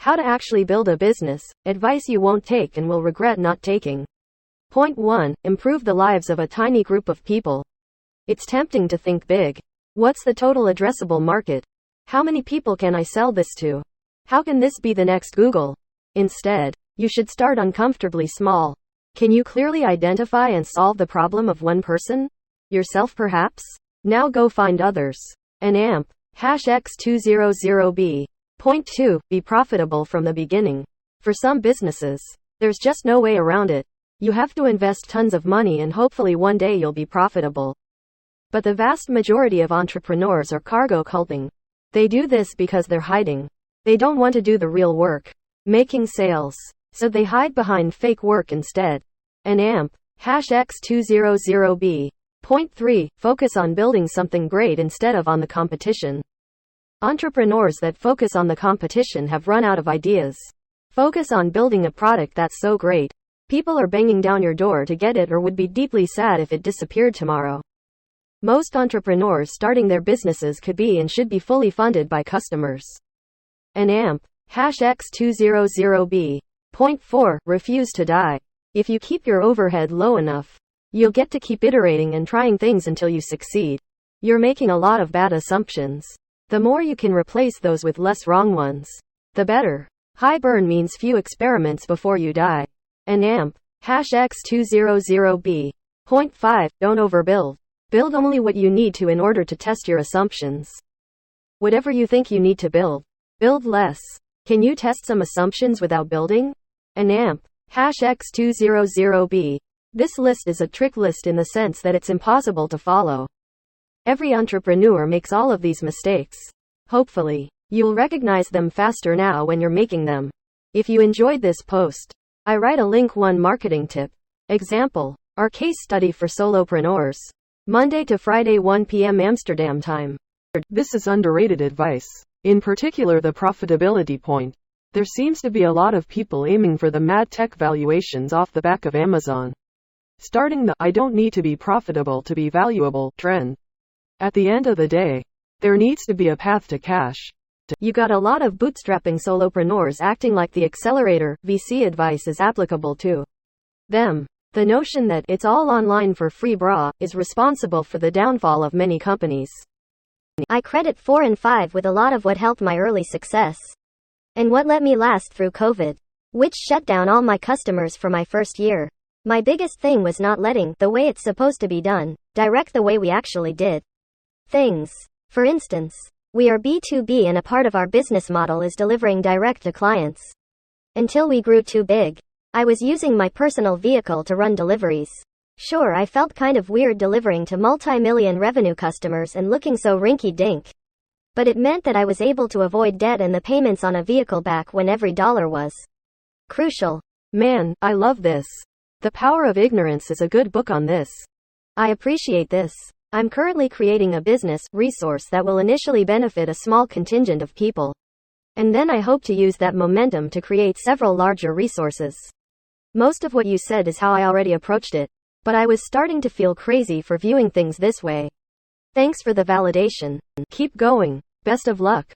How to actually build a business. Advice you won't take and will regret not taking. Point 1. Improve the lives of a tiny group of people. It's tempting to think big. What's the total addressable market? How many people can I sell this to? How can this be the next Google? Instead, you should start uncomfortably small. Can you clearly identify and solve the problem of one person? Yourself perhaps? Now go find others. An AMP. #X200B. Point 2. Be profitable from the beginning. For some businesses, there's just no way around it. You have to invest tons of money and hopefully one day you'll be profitable. But the vast majority of entrepreneurs are cargo culting. They do this because they're hiding. They don't want to do the real work, making sales. So they hide behind fake work instead. An AMP. #X200B. Point 3. Focus on building something great instead of on the competition. Entrepreneurs that focus on the competition have run out of ideas. Focus on building a product that's so great, people are banging down your door to get it or would be deeply sad if it disappeared tomorrow. Most entrepreneurs starting their businesses could be and should be fully funded by customers. An AMP. #X200B. Point 4. Refuse to die. If you keep your overhead low enough, you'll get to keep iterating and trying things until you succeed. You're making a lot of bad assumptions. The more you can replace those with less wrong ones, the better. High burn means few experiments before you die. An AMP. #X200B. Point 5. Don't overbuild. Build only what you need to in order to test your assumptions. Whatever you think you need to build less. Can you test some assumptions without building? An AMP. #X200B. This list is a trick list in the sense that it's impossible to follow. Every entrepreneur makes all of these mistakes. Hopefully, you'll recognize them faster now when you're making them. If you enjoyed this post, I write a link 1 marketing tip. Example. Our case study for solopreneurs. Monday to Friday 1 p.m. Amsterdam time. This is underrated advice. In particular the profitability point. There seems to be a lot of people aiming for the mad tech valuations off the back of Amazon. Starting the "I don't need to be profitable to be valuable" trend. At the end of the day, there needs to be a path to cash. You got a lot of bootstrapping solopreneurs acting like the accelerator VC advice is applicable to them. The notion that it's all online for free is responsible for the downfall of many companies. I credit 4 and 5 with a lot of what helped my early success. And what let me last through COVID, which shut down all my customers for my first year. My biggest thing was not letting the way it's supposed to be done direct the way we actually did things. For instance, we are B2B and a part of our business model is delivering direct to clients. Until we grew too big, I was using my personal vehicle to run deliveries. Sure, I felt kind of weird delivering to multi-million revenue customers and looking so rinky-dink. But it meant that I was able to avoid debt and the payments on a vehicle back when every dollar was crucial. Man, I love this. The Power of Ignorance is a good book on this. I appreciate this. I'm currently creating a business resource that will initially benefit a small contingent of people. And then I hope to use that momentum to create several larger resources. Most of what you said is how I already approached it, but I was starting to feel crazy for viewing things this way. Thanks for the validation. Keep going. Best of luck.